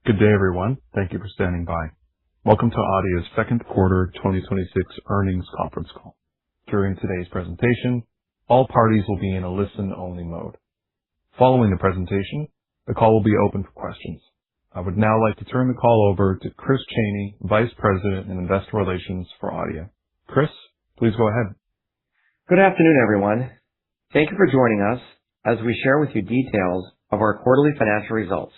Good day, everyone. Thank you for standing by. Welcome to Adeia's second quarter 2026 earnings conference call. During today's presentation, all parties will be in a listen-only mode. Following the presentation, the call will be open for questions. I would now like to turn the call over to Chris Chaney, Vice President in Investor Relations for Adeia. Chris, please go ahead. Good afternoon, everyone. Thank you for joining us as we share with you details of our quarterly financial results.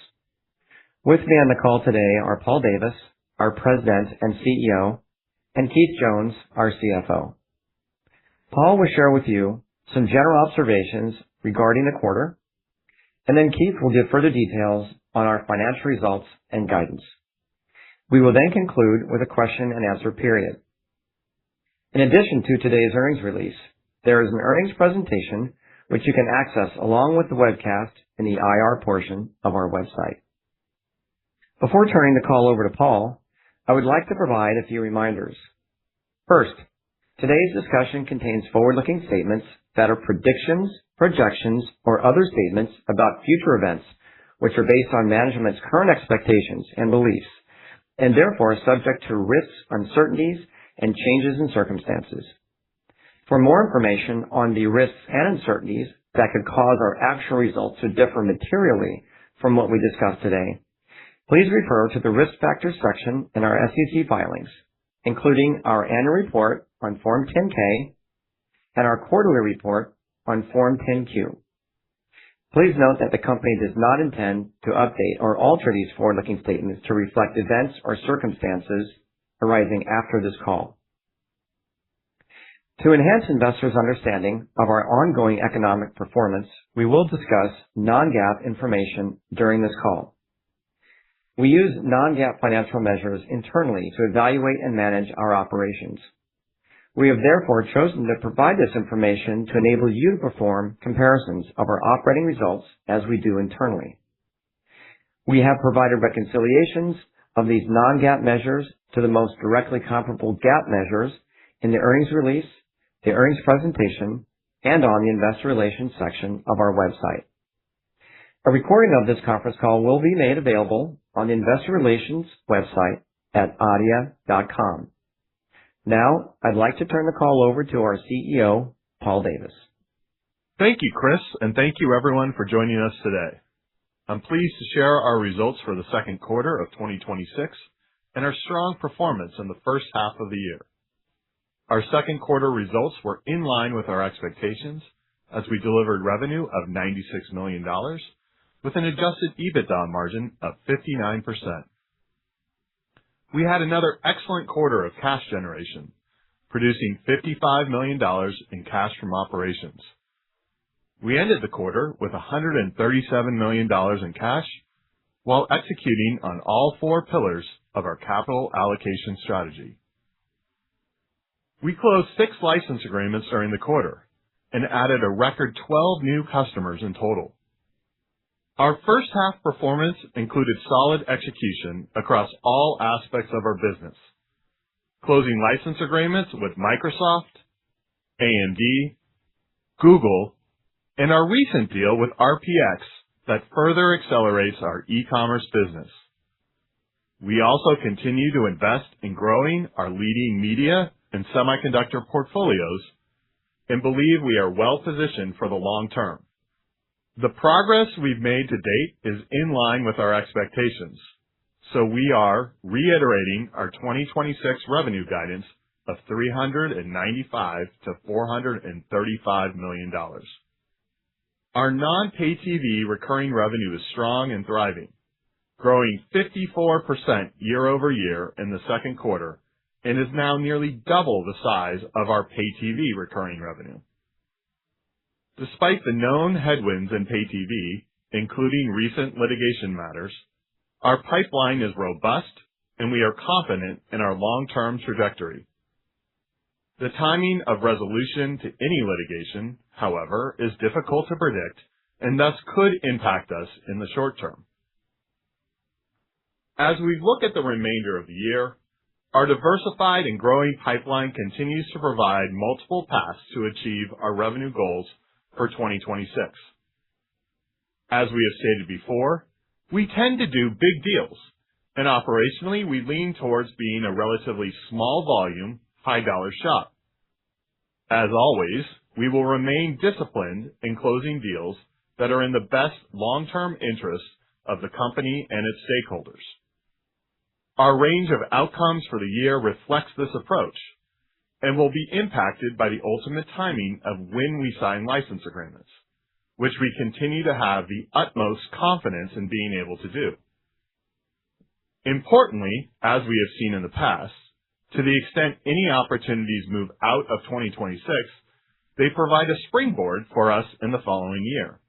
With me on the call today are Paul Davis, our President and CEO, and Keith Jones, our CFO. Paul will share with you some general observations regarding the quarter, and then Keith will give further details on our financial results and guidance. We will then conclude with a question and answer period. In addition to today's earnings release, there is an earnings presentation which you can access along with the webcast in the IR portion of our website. Before turning the call over to Paul, I would like to provide a few reminders. First, today's discussion contains forward-looking statements that are predictions, projections, or other statements about future events which are based on management's current expectations and beliefs, and therefore are subject to risks, uncertainties, and changes in circumstances. For more information on the risks and uncertainties that could cause our actual results to differ materially from what we discuss today, please refer to the Risk Factors section in our SEC filings, including our annual report on Form 10-K and our quarterly report on Form 10-Q. Please note that the company does not intend to update or alter these forward-looking statements to reflect events or circumstances arising after this call. To enhance investors' understanding of our ongoing economic performance, we will discuss non-GAAP information during this call. We use non-GAAP financial measures internally to evaluate and manage our operations. We have therefore chosen to provide this information to enable you to perform comparisons of our operating results as we do internally. We have provided reconciliations of these non-GAAP measures to the most directly comparable GAAP measures in the earnings release, the earnings presentation, and on the Investor Relations section of our website. A recording of this conference call will be made available on the Investor Relations website at adeia.com. Now, I'd like to turn the call over to our CEO, Paul Davis. Thank you, Chris, and thank you everyone for joining us today. I'm pleased to share our results for the second quarter of 2026 and our strong performance in the first half of the year. Our second quarter results were in line with our expectations as we delivered revenue of $96 million with an adjusted EBITDA margin of 59%. We had another excellent quarter of cash generation, producing $55 million in cash from operations. We ended the quarter with $137 million in cash while executing on all four pillars of our capital allocation strategy. We closed 6 license agreements during the quarter and added a record 12 new customers in total. Our first half performance included solid execution across all aspects of our business, closing license agreements with Microsoft, AMD, Google, and our recent deal with RPX that further accelerates our e-commerce business. We also continue to invest in growing our leading media and semiconductor portfolios and believe we are well positioned for the long term. The progress we've made to date is in line with our expectations, so we are reiterating our 2026 revenue guidance of $395 to $435 million. Our non-pay TV recurring revenue is strong and thriving, growing 54% year over year in the second quarter and is now nearly double the size of our pay TV recurring revenue. Despite the known headwinds in pay TV, including recent litigation matters, our pipeline is robust and we are confident in our long-term trajectory. The timing of resolution to any litigation, however, is difficult to predict and thus could impact us in the short term. As we look at the remainder of the year, our diversified and growing pipeline continues to provide multiple paths to achieve our revenue goals for 2026. As we have stated before, we tend to do big deals and operationally, we lean towards being a relatively small volume, high-dollar shop. As always, we will remain disciplined in closing deals that are in the best long-term interests of the company and its stakeholders. Our range of outcomes for the year reflects this approach and will be impacted by the ultimate timing of when we sign license agreements, which we continue to have the utmost confidence in being able to do. Importantly, as we have seen in the past, to the extent any opportunities move out of 2026, they provide a springboard for us in the following year.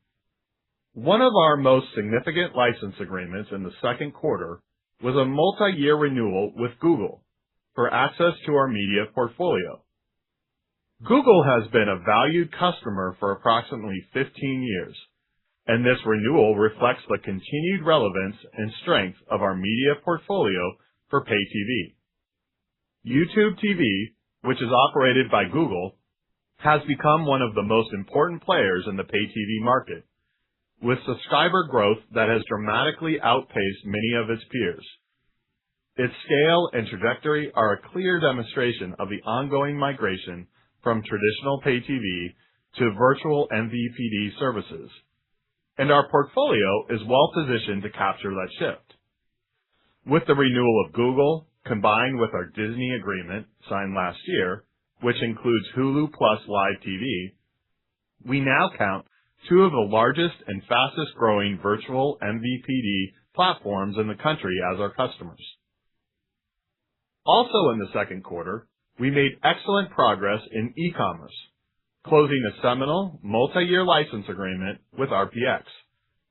One of our most significant license agreements in the second quarter was a multi-year renewal with Google for access to our media portfolio. Google has been a valued customer for approximately 15 years, and this renewal reflects the continued relevance and strength of our media portfolio for pay TV. YouTube TV, which is operated by Google, has become one of the most important players in the pay TV market, with subscriber growth that has dramatically outpaced many of its peers. Its scale and trajectory are a clear demonstration of the ongoing migration from traditional pay TV to virtual MVPD services, and our portfolio is well positioned to capture that shift. With the renewal of Google, combined with our Disney agreement signed last year, which includes Hulu Plus Live TV, we now count two of the largest and fastest growing virtual MVPD platforms in the country as our customers. Also in the second quarter, we made excellent progress in e-commerce, closing a seminal multi-year license agreement with RPX,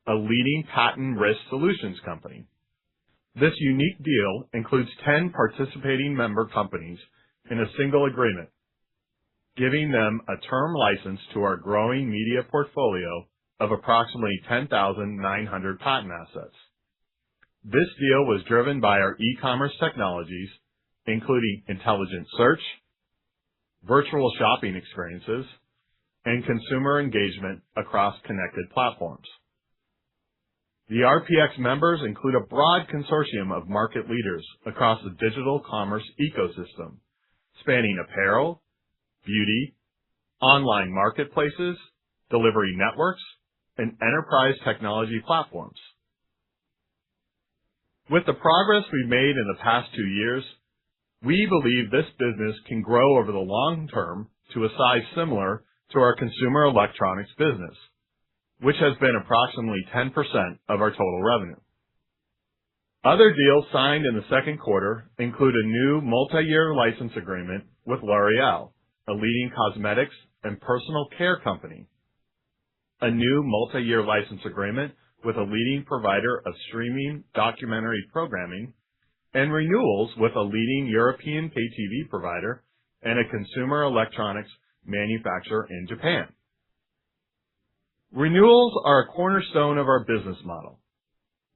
a leading patent risk solutions company. This unique deal includes 10 participating member companies in a single agreement, giving them a term license to our growing media portfolio of approximately 10,900 patent assets. This deal was driven by our e-commerce technologies, including intelligent search, virtual shopping experiences, and consumer engagement across connected platforms. The RPX members include a broad consortium of market leaders across the digital commerce ecosystem, spanning apparel, beauty, online marketplaces, delivery networks, and enterprise technology platforms. With the progress we've made in the past 2 years, we believe this business can grow over the long term to a size similar to our consumer electronics business, which has been approximately 10% of our total revenue. Other deals signed in the second quarter include a new multi-year license agreement with L'Oreal, a leading cosmetics and personal care company, a new multi-year license agreement with a leading provider of streaming documentary programming, and renewals with a leading European pay TV provider and a consumer electronics manufacturer in Japan. Renewals are a cornerstone of our business model.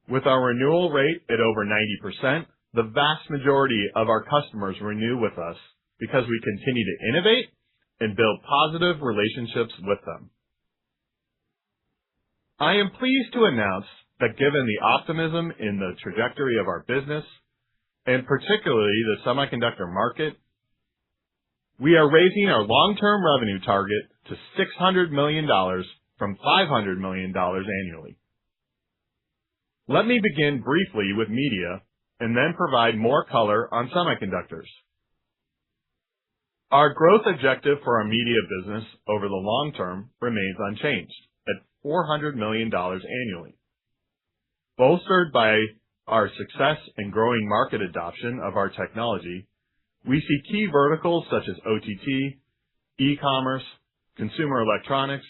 With our renewal rate at over 90%, the vast majority of our customers renew with us because we continue to innovate and build positive relationships with them. I am pleased to announce that given the optimism in the trajectory of our business, and particularly the semiconductor market, we are raising our long-term revenue target to $600 million from $500 million annually. Let me begin briefly with media and then provide more color on semiconductors. Our growth objective for our media business over the long term remains unchanged at $400 million annually. Bolstered by our success in growing market adoption of our technology, we see key verticals such as OTT, e-commerce, consumer electronics,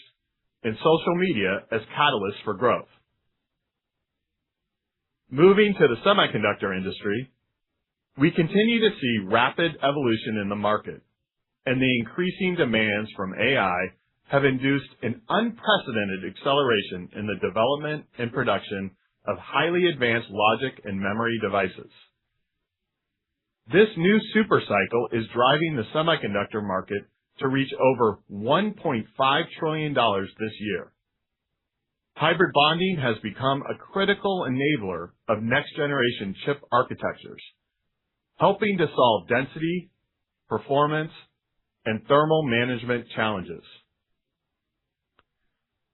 and social media as catalysts for growth. Moving to the semiconductor industry, we continue to see rapid evolution in the market, and the increasing demands from AI have induced an unprecedented acceleration in the development and production of highly advanced logic and memory devices. This new supercycle is driving the semiconductor market to reach over $1.5 trillion this year. Hybrid bonding has become a critical enabler of next-generation chip architectures, helping to solve density, performance, and thermal management challenges.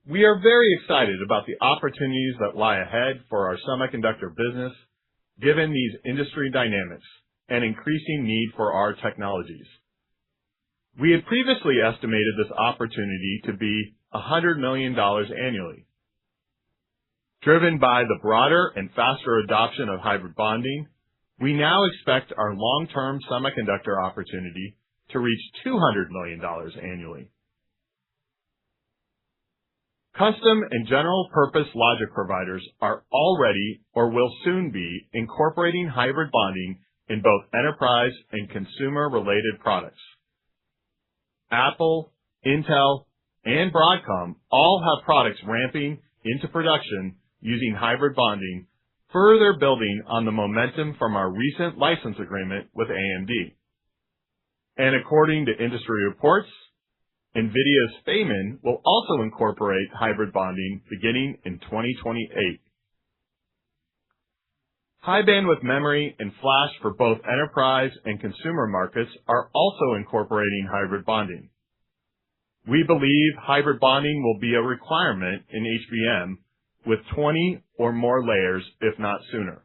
We are very excited about the opportunities that lie ahead for our semiconductor business, given these industry dynamics and increasing need for our technologies. We had previously estimated this opportunity to be $100 million annually. Driven by the broader and faster adoption of hybrid bonding, we now expect our long-term semiconductor opportunity to reach $200 million annually. Custom and general-purpose logic providers are already or will soon be incorporating hybrid bonding in both enterprise and consumer-related products. Apple, Intel, and Broadcom all have products ramping into production using hybrid bonding, further building on the momentum from our recent license agreement with AMD. And according to industry reports, NVIDIA's Feynman will also incorporate hybrid bonding beginning in 2028. High bandwidth memory and flash for both enterprise and consumer markets are also incorporating hybrid bonding. We believe hybrid bonding will be a requirement in HBM with 20 or more layers, if not sooner.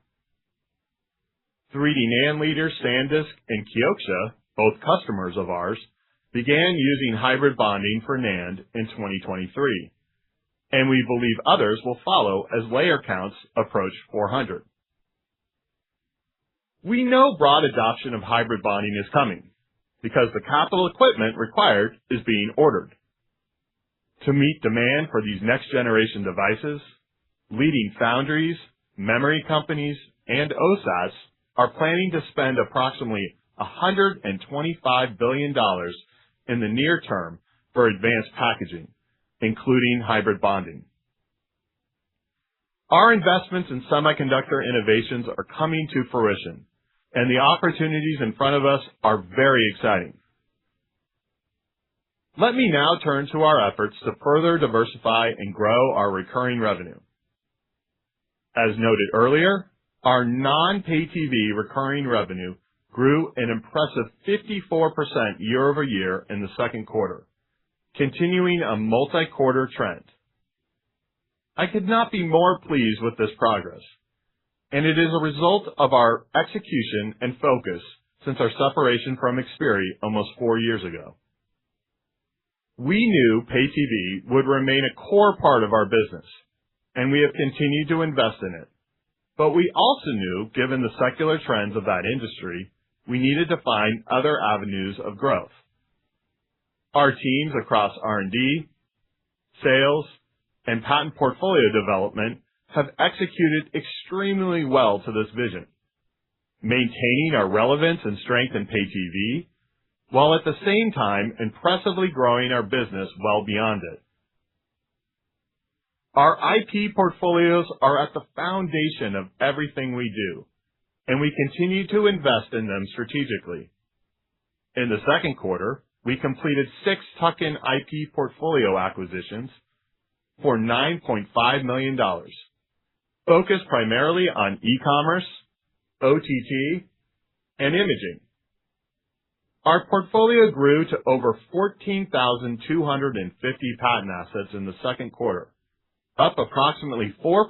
3D NAND leaders SanDisk and Kioxia, both customers of ours, began using hybrid bonding for NAND in 2023, and we believe others will follow as layer counts approach 400. We know broad adoption of hybrid bonding is coming because the capital equipment required is being ordered. To meet demand for these next-generation devices, leading foundries, memory companies, and OSATs are planning to spend approximately $125 billion in the near term for advanced packaging, including hybrid bonding. Our investments in semiconductor innovations are coming to fruition, and the opportunities in front of us are very exciting. Let me now turn to our efforts to further diversify and grow our recurring revenue. As noted earlier, our non-pay TV recurring revenue grew an impressive 54% year-over-year in the second quarter, continuing a multi-quarter trend. I could not be more pleased with this progress, and it is a result of our execution and focus since our separation from Xperi almost 4 years ago. We knew pay TV would remain a core part of our business, and we have continued to invest in it. But we also knew, given the secular trends of that industry, we needed to find other avenues of growth. Our teams across R&D, sales, and patent portfolio development have executed extremely well to this vision, maintaining our relevance and strength in pay TV, while at the same time impressively growing our business well beyond it. Our IP portfolios are at the foundation of everything we do, and we continue to invest in them strategically. In the second quarter, we completed 6 tuck-in IP portfolio acquisitions for $9.5 million, focused primarily on e-commerce, OTT, and imaging. Our portfolio grew to over 14,250 patent assets in the second quarter, up approximately 4%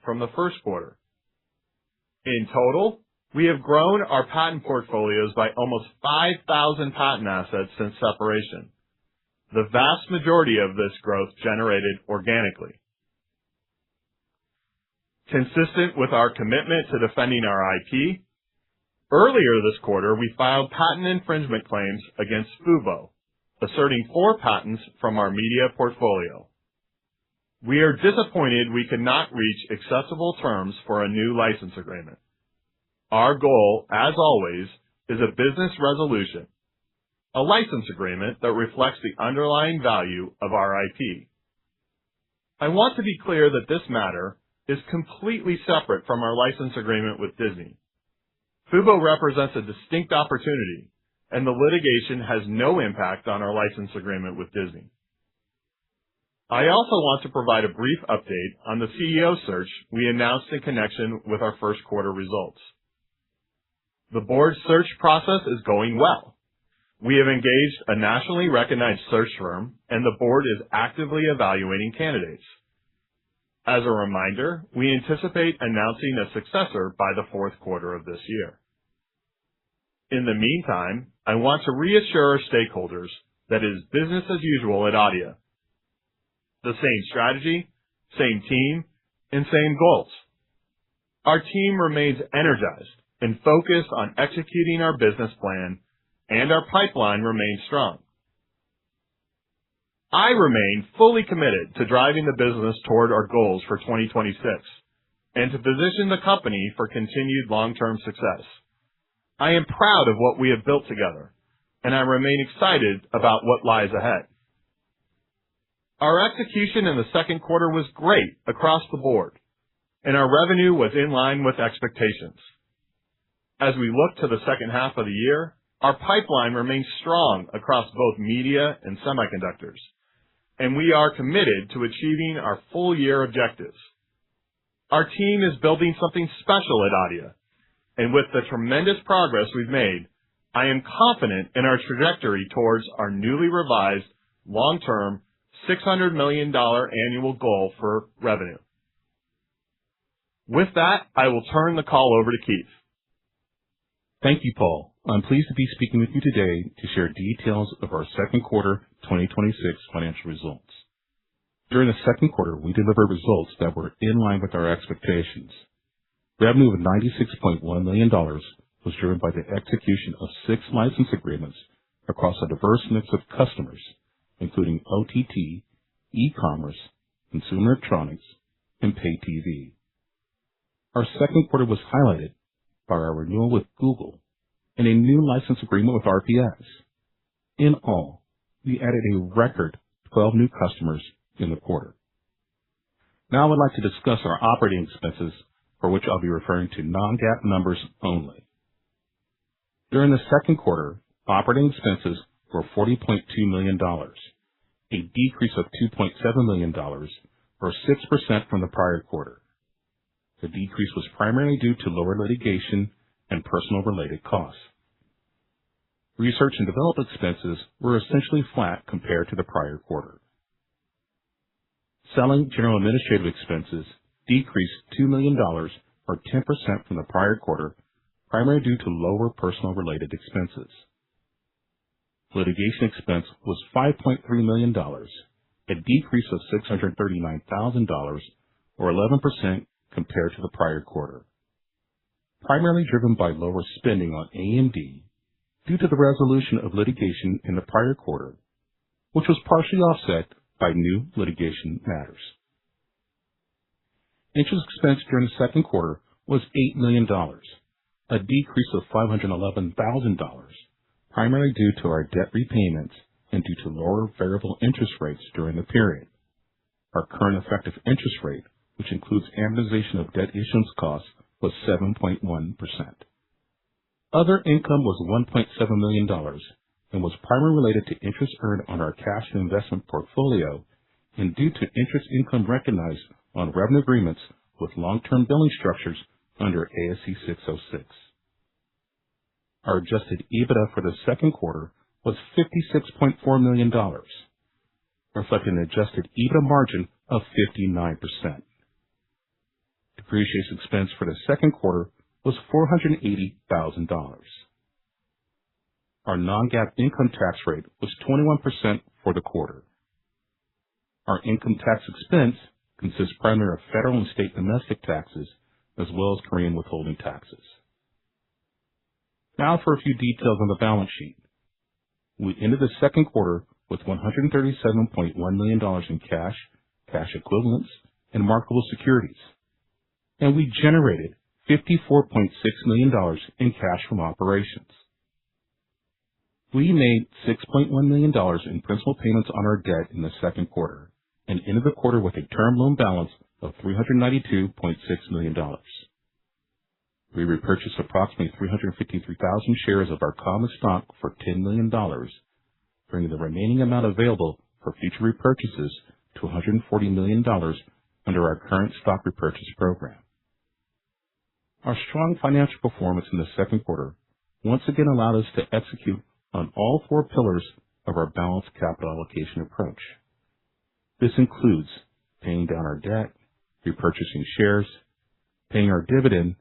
from the first quarter. In total, we have grown our patent portfolios by almost 5,000 patent assets since separation, the vast majority of this growth generated organically. Consistent with our commitment to defending our IP, earlier this quarter we filed patent infringement claims against Fubo, asserting 4 patents from our media portfolio. We are disappointed we could not reach acceptable terms for a new license agreement. Our goal, as always, is a business resolution, a license agreement that reflects the underlying value of our IP. I want to be clear that this matter is completely separate from our license agreement with Disney. Fubo represents a distinct opportunity, and the litigation has no impact on our license agreement with Disney. I also want to provide a brief update on the CEO search we announced in connection with our first quarter results. The board search process is going well. We have engaged a nationally recognized search firm, and the board is actively evaluating candidates. As a reminder, we anticipate announcing a successor by the fourth quarter of this year. In the meantime, I want to reassure our stakeholders that it is business as usual at Adeia. The same strategy, same team, and same goals. Our team remains energized and focused on executing our business plan, and our pipeline remains strong. I remain fully committed to driving the business toward our goals for 2026 and to position the company for continued long-term success. I am proud of what we have built together, and I remain excited about what lies ahead. Our execution in the second quarter was great across the board, and our revenue was in line with expectations. As we look to the second half of the year, our pipeline remains strong across both media and semiconductors, and we are committed to achieving our full-year objectives. Our team is building something special at Adeia, and with the tremendous progress we've made, I am confident in our trajectory towards our newly revised long-term $600 million annual goal for revenue. With that, I will turn the call over to Keith. Thank you, Paul. I'm pleased to be speaking with you today to share details of our second quarter 2026 financial results. During the second quarter, we delivered results that were in line with our expectations. Revenue of $96.1 million was driven by the execution of 6 license agreements across a diverse mix of customers, including OTT, e-commerce, consumer electronics, and pay TV. Our second quarter was highlighted by our renewal with Google and a new license agreement with RPS. In all, we added a record 12 new customers in the quarter. Now I would like to discuss our operating expenses, for which I'll be referring to non-GAAP numbers only. During the second quarter, operating expenses were $40.2 million, a decrease of $2.7 million, or 6% from the prior quarter. The decrease was primarily due to lower litigation and personnel-related costs. Research and development expenses were essentially flat compared to the prior quarter. Selling, general, and administrative expenses decreased $2 million, or 10% from the prior quarter, primarily due to lower personnel-related expenses. Litigation expense was $5.3 million, a decrease of $639,000, or 11% compared to the prior quarter, primarily driven by lower spending on A&D due to the resolution of litigation in the prior quarter, which was partially offset by new litigation matters. Interest expense during the second quarter was $8 million, a decrease of $511,000, primarily due to our debt repayments and due to lower variable interest rates during the period. Our current effective interest rate, which includes amortization of debt issuance costs, was 7.1%. Other income was $1.7 million and was primarily related to interest earned on our cash and investment portfolio and due to interest income recognized on revenue agreements with long-term billing structures under ASC 606. Our adjusted EBITDA for the second quarter was $56.4 million, reflecting an adjusted EBITDA margin of 59%. Depreciation expense for the second quarter was $480,000. Our non-GAAP income tax rate was 21% for the quarter. Our income tax expense consists primarily of federal and state domestic taxes, as well as Korean withholding taxes. Now for a few details on the balance sheet. We ended the second quarter with $137.1 million in cash, cash equivalents, and marketable securities, and we generated $54.6 million in cash from operations. We made $6.1 million in principal payments on our debt in the second quarter and ended the quarter with a term loan balance of $392.6 million. We repurchased approximately 353,000 shares of our common stock for $10 million, bringing the remaining amount available for future repurchases to $140 million under our current stock repurchase program. Our strong financial performance in the second quarter once again allowed us to execute on all four pillars of our balanced capital allocation approach. This includes paying down our debt, repurchasing shares, paying our dividend,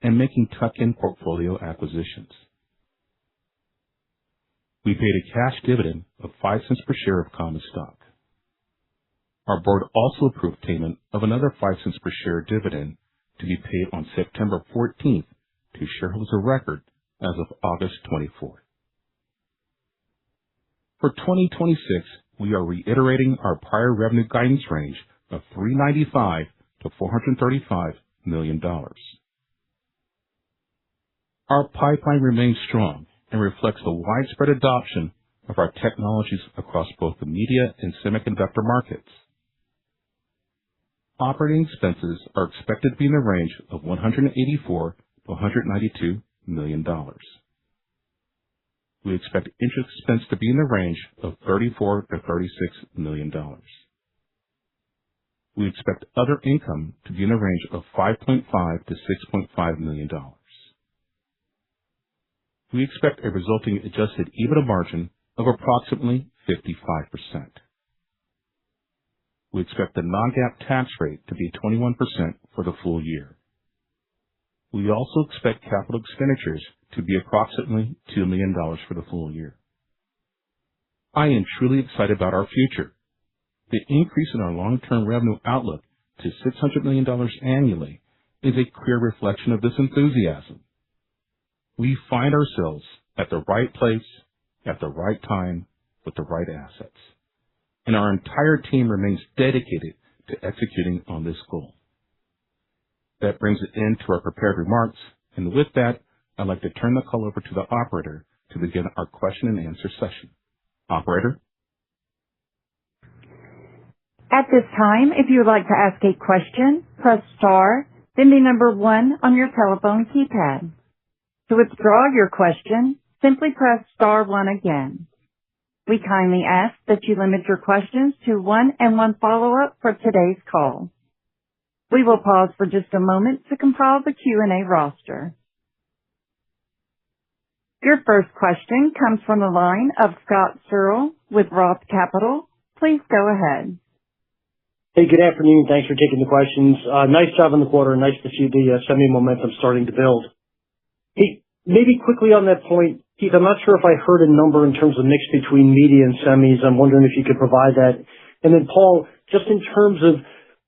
and making tuck-in portfolio acquisitions. We paid a cash dividend of 5 cents per share of common stock. Our board also approved payment of another 5 cents per share dividend to be paid on September 14th to shareholders of record as of August 24th. For 2026, we are reiterating our prior revenue guidance range of $395 to $435 million. Our pipeline remains strong and reflects the widespread adoption of our technologies across both the media and semiconductor markets. Operating expenses are expected to be in the range of $184 to $192 million. We expect interest expense to be in the range of $34 to $36 million. We expect other income to be in the range of $5.5 to $6.5 million. We expect a resulting adjusted EBITDA margin of approximately 55%. We expect the non-GAAP tax rate to be 21% for the full year. We also expect capital expenditures to be approximately $2 million for the full year. I am truly excited about our future. The increase in our long-term revenue outlook to $600 million annually is a clear reflection of this enthusiasm. We find ourselves at the right place, at the right time, with the right assets. And our entire team remains dedicated to executing on this goal. That brings an end to our prepared remarks, and with that, I'd like to turn the call over to the operator to begin our question and answer session. Operator? At this time, if you would like to ask a question, press star, then the number 1 on your telephone keypad. To withdraw your question, simply press star 1 again. We kindly ask that you limit your questions to 1 and 1 follow-up for today's call. We will pause for just a moment to compile the Q&A roster. Your first question comes from the line of Scott Searle with Roth Capital. Please go ahead. Hey, good afternoon. Thanks for taking the questions. Nice job on the quarter. Nice to see the semi momentum starting to build. Hey, maybe quickly on that point, Keith, I'm not sure if I heard a number in terms of mix between media and semis. I'm wondering if you could provide that. And then, Paul, just in terms of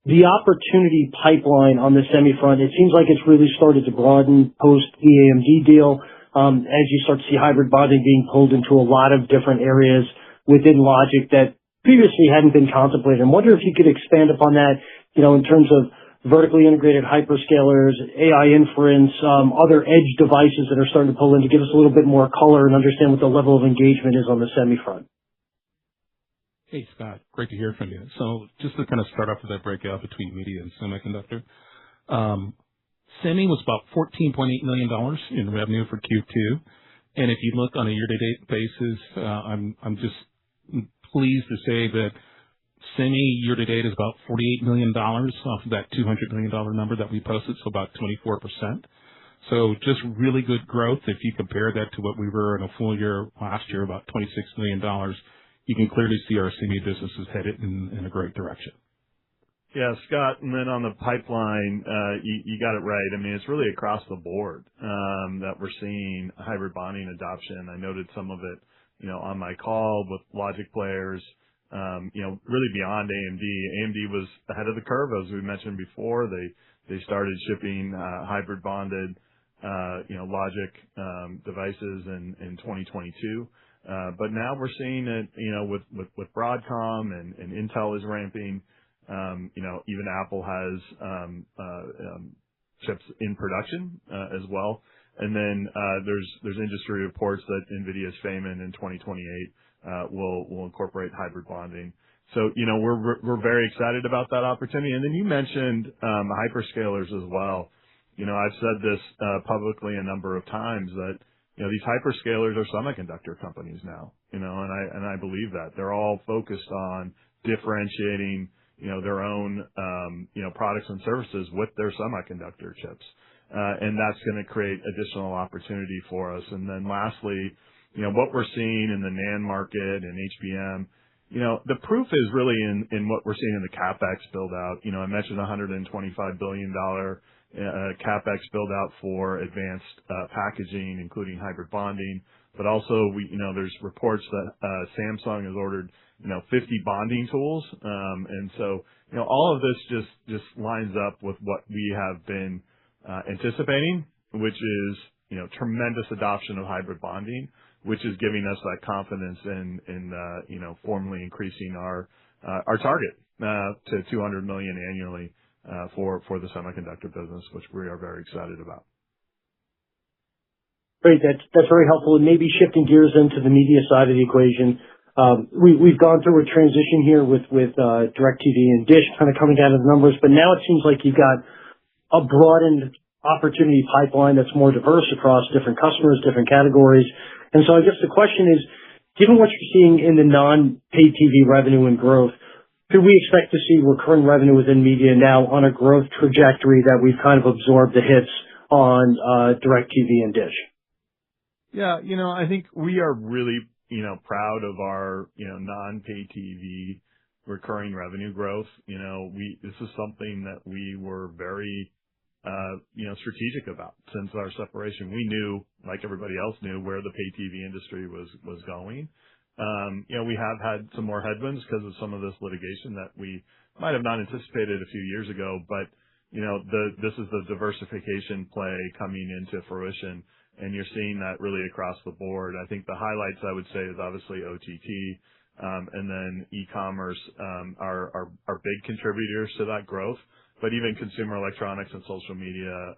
the opportunity pipeline on the semi front, it seems like it's really started to broaden post the AMD deal as you start to see hybrid bonding being pulled into a lot of different areas within logic that previously hadn't been contemplated. I wonder if you could expand upon that, in terms of vertically integrated hyperscalers, AI inference, other edge devices that are starting to pull in, to give us a little bit more color and understand what the level of engagement is on the semi front. Hey, Scott. Great to hear from you. So just to kind of start off with that breakout between media and semiconductor, semi was about $14.8 million in revenue for Q2. And if you look on a year-to-date basis, I'm just pleased to say that semi year-to-date is about $48 million off of that $200 million number that we posted, so about 24%. So just really good growth. If you compare that to what we were in a full year last year, about $26 million, you can clearly see our semi business is headed in a great direction. Yeah, Scott, and then on the pipeline, you got it right. I mean, it's really across the board that we're seeing hybrid bonding adoption. I noted some of it, on my call with logic players, really beyond AMD. AMD was ahead of the curve, as we mentioned before. They started shipping hybrid bonded, logic devices in 2022. But now we're seeing it, with Broadcom and Intel is ramping. Even Apple has chips in production as well. And then there's industry reports that NVIDIA's Feynman in 2028 will incorporate hybrid bonding. So we're very excited about that opportunity. And then you mentioned hyperscalers as well. I've said this publicly a number of times that these hyperscalers are semiconductor companies now. And I believe that they're all focused on differentiating, their own, products and services with their semiconductor chips. And that's going to create additional opportunity for us. And then lastly, what we're seeing in the NAND market and HBM, the proof is really in what we're seeing in the CapEx build out. I mentioned $125 billion CapEx build out for advanced packaging, including hybrid bonding. But also there's reports that Samsung has ordered 50 bonding tools. And so all of this just lines up with what we have been anticipating, which is tremendous adoption of hybrid bonding, which is giving us that confidence in formally increasing our target to $200 million annually for the semiconductor business, which we are very excited about. Great. That's very helpful. And maybe shifting gears into the media side of the equation. We've gone through a transition here with DirecTV and Dish kind of coming down to the numbers, but now it seems like you've got a broadened opportunity pipeline that's more diverse across different customers, different categories. And so I guess the question is, given what you're seeing in the non-paid TV revenue and growth, could we expect to see recurring revenue within media now on a growth trajectory that we've kind of absorbed the hits on DirecTV and Dish? Yeah, I think we are really, proud of our, non-pay TV recurring revenue growth. This is something that we were very, strategic about since our separation. We knew, like everybody else knew, where the pay TV industry was going. We have had some more headwinds because of some of this litigation that we might have not anticipated a few years ago, but, this is the diversification play coming into fruition. And you're seeing that really across the board. I think the highlights, I would say, is obviously OTT, and then e-commerce are big contributors to that growth. But even consumer electronics and social media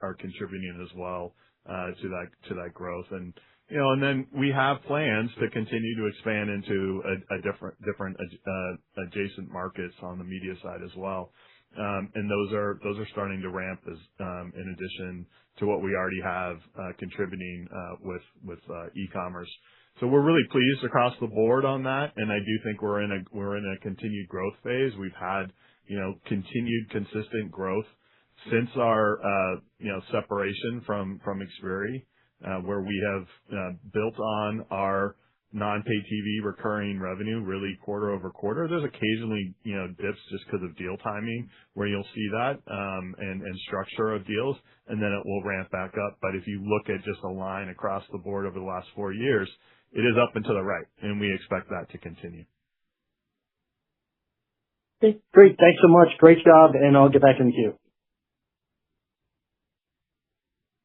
are contributing as well to that growth. And and then we have plans to continue to expand into a different adjacent markets on the media side as well. And those are starting to ramp as in addition to what we already have contributing with e-commerce. So we're really pleased across the board on that, and I do think we're in a continued growth phase. We've had continued consistent growth since our separation from Xperi, where we have built on our non-pay TV recurring revenue really quarter over quarter. There's occasionally, dips just because of deal timing where you'll see that, and structure of deals, and then it will ramp back up. But if you look at just a line across the board over the last 4 years, it is up and to the right, and we expect that to continue. Okay, great. Thanks so much. Great job, and I'll get back in the queue.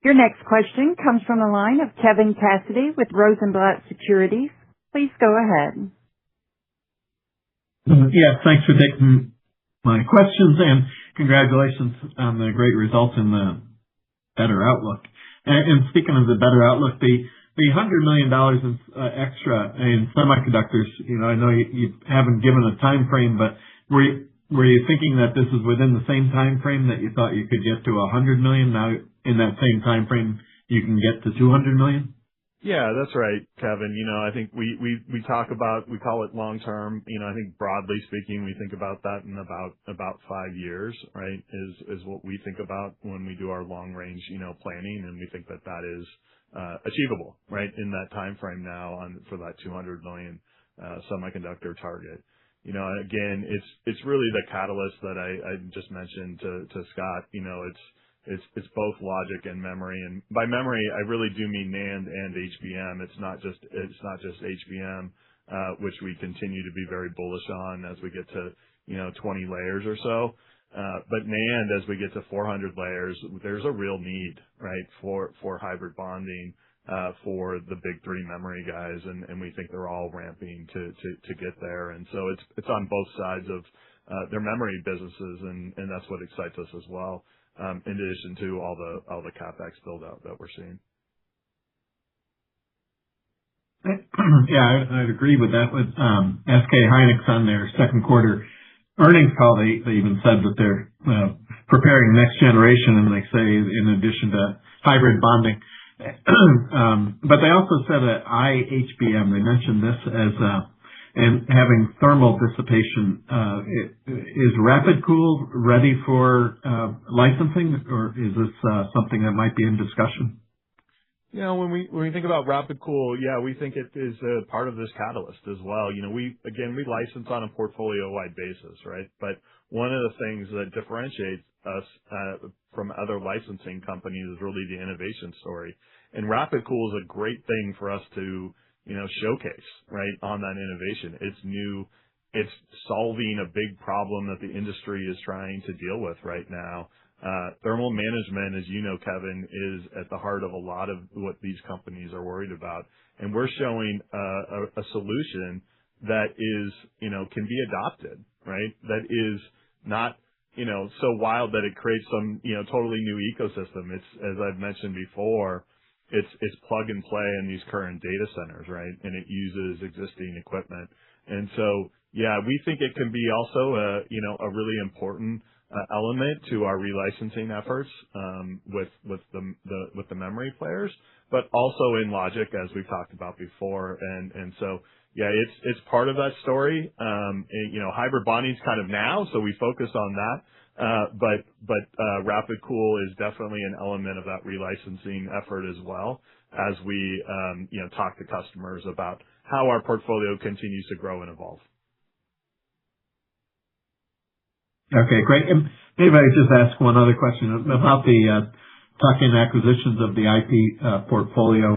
Your next question comes from the line of Kevin Cassidy with Rosenblatt Securities. Please go ahead. Yeah, thanks for taking my questions, and congratulations on the great results and the better outlook. And speaking of the better outlook, the $100 million in extra in semiconductors, I know you haven't given a time frame, but were you thinking that this is within the same time frame that you thought you could get to $100 million? Now, in that same time frame, you can get to $200 million? Yeah, that's right, Kevin. I think we talk about, we call it long term. I think broadly speaking, we think about that in about 5 years, right? Is what we think about when we do our long range, planning, and we think that is achievable, right, in that time frame now for that 200 million semiconductor target. Again, it's really the catalyst that I just mentioned to Scott. It's both logic and memory, and by memory I really do mean NAND and HBM. It's not just HBM, which we continue to be very bullish on as we get to 20 layers or so. But NAND, as we get to 400 layers, there's a real need, right, for hybrid bonding for the big three memory guys, and we think they're all ramping to get there. And so it's on both sides of their memory businesses, and that's what excites us as well. In addition to all the CapEx build out that we're seeing. Yeah, I'd agree with that. With SK Hynix on their second quarter earnings call, they even said that they're preparing next generation, and they say in addition to hybrid bonding. But they also said that IHBM, they mentioned this and having thermal dissipation. Is Rapid Cool ready for licensing, or is this something that might be in discussion? When we think about Rapid Cool, we think it is a part of this catalyst as well. We license on a portfolio-wide basis, right? But one of the things that differentiates us from other licensing companies is really the innovation story. And Rapid Cool is a great thing for us to, showcase, right, on that innovation. It's new. It's solving a big problem that the industry is trying to deal with right now. Thermal management, as you know, Kevin, is at the heart of a lot of what these companies are worried about. And we're showing a solution that is, can be adopted, right? That is not, so wild that it creates some, totally new ecosystem. It's, as I've mentioned before, it's plug and play in these current data centers, right? And it uses existing equipment. And so, we think it can be also a really important element to our relicensing efforts with the memory players, but also in logic, as we've talked about before. And so it's part of that story. Hybrid bonding is kind of now, so we focus on that. But Rapid Cool is definitely an element of that relicensing effort as well, as we talk to customers about how our portfolio continues to grow and evolve. Okay, great. And maybe I could just ask one other question about the tuck-in acquisitions of the IP portfolio.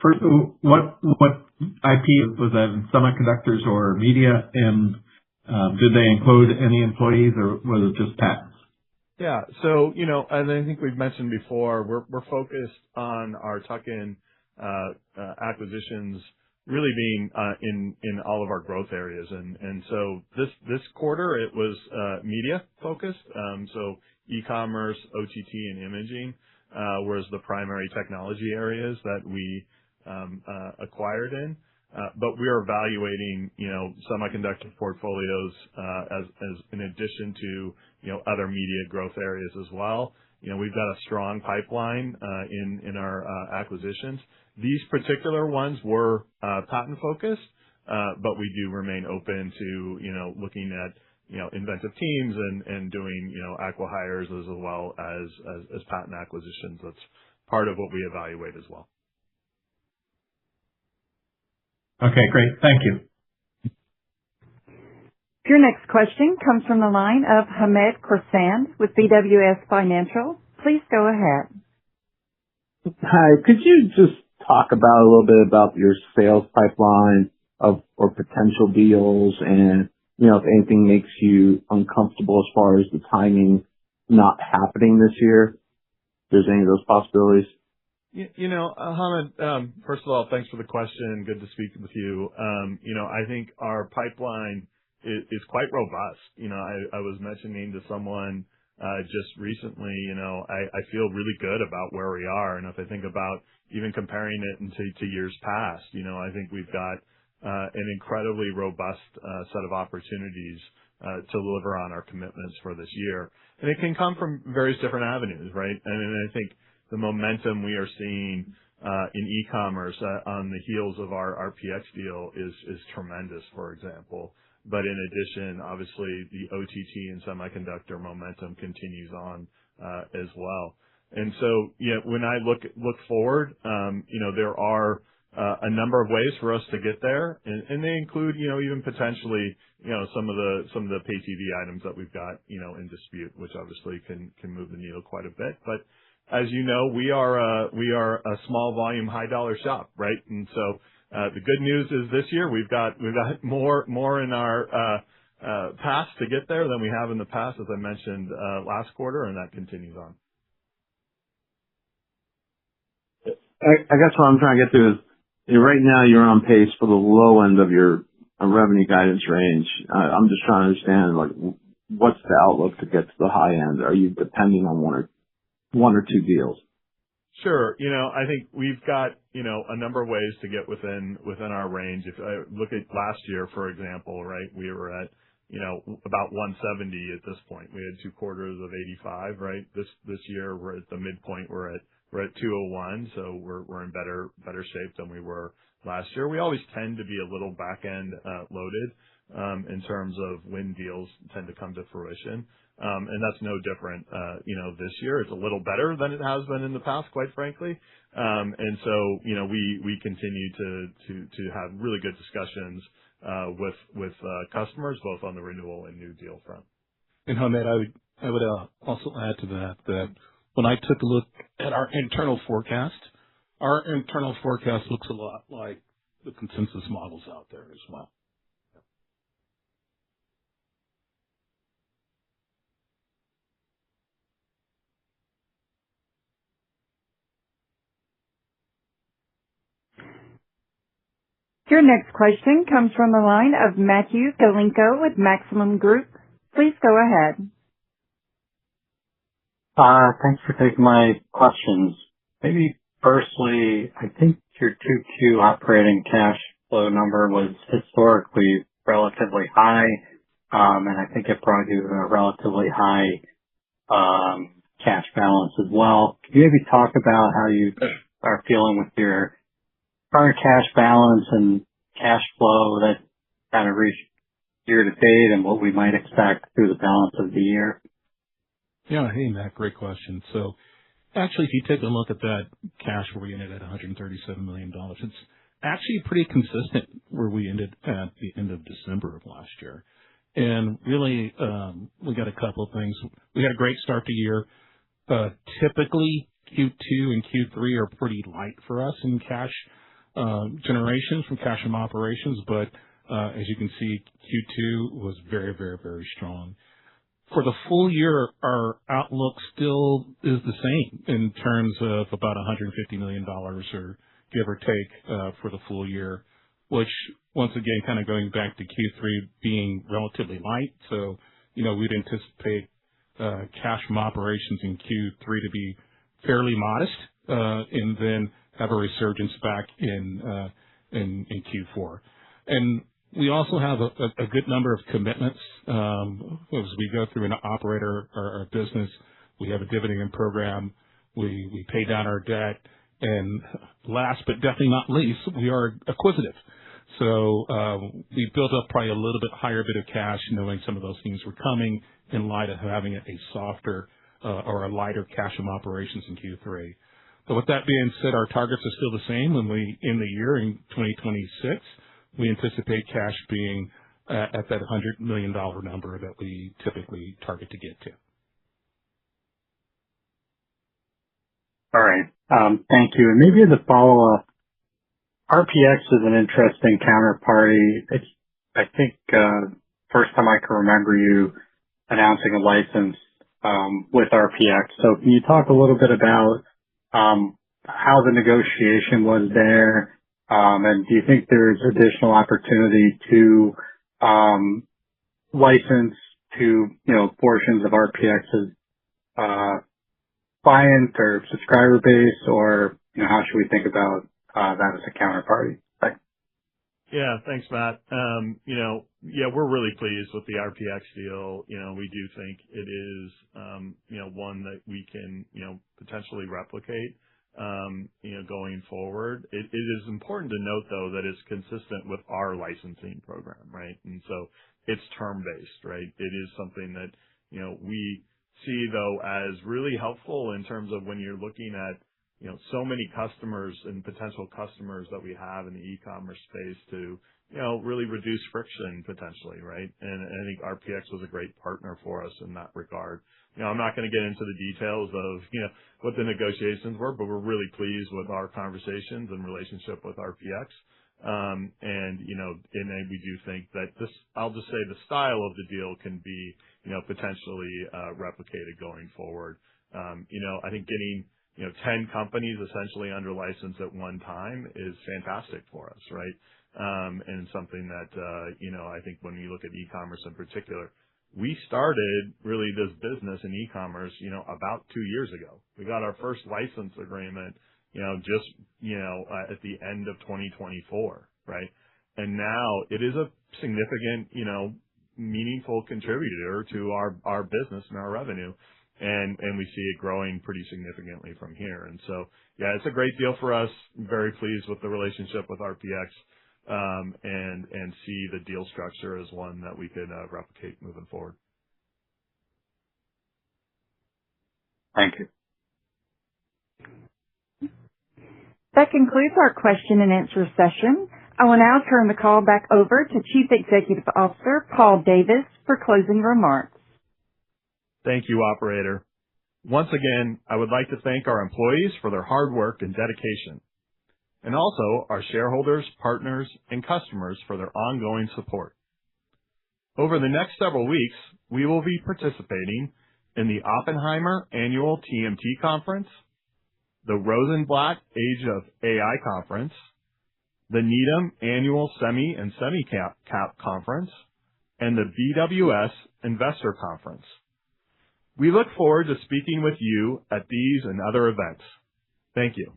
First, what IP was that, in semiconductors or media? And did they include any employees, or was it just patents? Yeah. So, as I think we've mentioned before, we're focused on our tuck-in acquisitions really being in all of our growth areas. And so this quarter, it was media focused. So e-commerce, OTT, and imaging was the primary technology areas that we acquired in. But we are evaluating, semiconductor portfolios as in addition to, other media growth areas as well. We've got a strong pipeline in our acquisitions. These particular ones were patent focused, but we do remain open to, looking at, inventive teams and doing, acqui-hires as well as patent acquisitions. That's part of what we evaluate as well. Okay, great. Thank you. Your next question comes from the line of Hamed Khorsand with BWS Financial. Please go ahead. Hi. Could you just talk about a little bit about your sales pipeline or potential deals, and if anything makes you uncomfortable as far as the timing not happening this year? If there's any of those possibilities. Hamed, first of all, thanks for the question. Good to speak with you. I think our pipeline is quite robust. I was mentioning to someone just recently, I feel really good about where we are. And if I think about even comparing it to years past, I think we've got an incredibly robust set of opportunities to deliver on our commitments for this year. And it can come from various different avenues, right? And I think the momentum we are seeing in e-commerce on the heels of our RPX deal is tremendous, for example. But in addition, obviously, the OTT and semiconductor momentum continues on as well. And so, when I look forward, there are a number of ways for us to get there, and they include, even potentially, some of the pay TV items that we've got, in dispute, which obviously can move the needle quite a bit. But as you know, we are a small volume, high dollar shop, right? And so, the good news is this year we've got more in our past to get there than we have in the past, as I mentioned last quarter, and that continues on. I guess what I'm trying to get to is, right now you're on pace for the low end of your revenue guidance range. I'm just trying to understand, what's the outlook to get to the high end? Are you depending on one or two deals? Sure. I think we've got, a number of ways to get within our range. If I look at last year, for example, right, we were at, about 170 at this point. We had 2 quarters of 85, right? This year we're at the midpoint. We're at 201, so we're in better shape than we were last year. We always tend to be a little back-end loaded in terms of when deals tend to come to fruition. And that's no different, this year. It's a little better than it has been in the past, quite frankly. And so, we continue to have really good discussions with customers, both on the renewal and new deal front. And Hamed, I would also add to that when I took a look at our internal forecast looks a lot like the consensus models out there as well. Your next question comes from the line of Matthew Galinko with Maximum Group. Please go ahead. Thanks for taking my questions. Maybe firstly, I think your 2Q operating cash flow number was historically relatively high, and I think it brought you a relatively high cash balance as well. Can you maybe talk about how you are feeling with your current cash balance and cash flow that kind of reached year to date and what we might expect through the balance of the year? Yeah. Hey, Matt, great question. So actually, if you take a look at that cash where we ended at $137 million, it's actually pretty consistent where we ended at the end of December of last year. And really, we got a couple of things. We had a great start to the year. Typically, Q2 and Q3 are pretty light for us in cash generation from cash from operations, but as you can see, Q2 was very, very, very strong. For the full year, our outlook still is the same in terms of about $150 million or give or take for the full year, which once again, kind of going back to Q3 being relatively light. So, we'd anticipate cash from operations in Q3 to be fairly modest, and then have a resurgence back in Q4. And we also have a good number of commitments as we go through and operate our business. We have a dividend program. We pay down our debt. And last but definitely not least, we are acquisitive. So we built up probably a little bit higher bit of cash knowing some of those things were coming in light of having a softer or a lighter cash from operations in Q3. But with that being said, our targets are still the same when we end the year in 2026. We anticipate cash being at that $100 million number that we typically target to get to. All right. Thank you. And maybe as a follow-up, RPX is an interesting counterparty. It's, I think, first time I can remember you announcing a license with RPX. So can you talk a little bit about how the negotiation was there? And do you think there's additional opportunity to license to, portions of RPX's client or subscriber base, or, how should we think about that as a counterparty? Thanks. Yeah, thanks, Matt. We're really pleased with the RPX deal. We do think it is, one that we can, potentially replicate, going forward. It is important to note, though, that it's consistent with our licensing program, right? And so it's term-based, right? It is something that, we see, though, as really helpful in terms of when you're looking at, so many customers and potential customers that we have in the e-commerce space to, really reduce friction potentially, right? And I think RPX was a great partner for us in that regard. I'm not going to get into the details of, what the negotiations were, but we're really pleased with our conversations and relationship with RPX. And then we do think that I'll just say the style of the deal can be, potentially replicated going forward. I think getting 10 companies essentially under license at one time is fantastic for us, right? And something that, I think when you look at e-commerce in particular, we started really this business in e-commerce, about 2 years ago. We got our first license agreement, just, at the end of 2024, right? And now it is a significant, meaningful contributor to our business and our revenue. and we see it growing pretty significantly from here. And so, yeah, it's a great deal for us. I'm very pleased with the relationship with RPX, and see the deal structure as one that we could replicate moving forward. Thank you. That concludes our question and answer session. I will now turn the call back over to Chief Executive Officer Paul Davis for closing remarks. Thank you, operator. Once again, I would like to thank our employees for their hard work and dedication, and also our shareholders, partners, and customers for their ongoing support. Over the next several weeks, we will be participating in the Oppenheimer Annual TMT Conference, the Rosenblatt Age of AI Conference, the Needham Annual Semi and Semicap Conference, and the BWS Investor Conference. We look forward to speaking with you at these and other events. Thank you.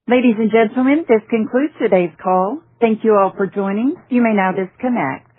Ladies and gentlemen, this concludes today's call. Thank you all for joining. You may now disconnect.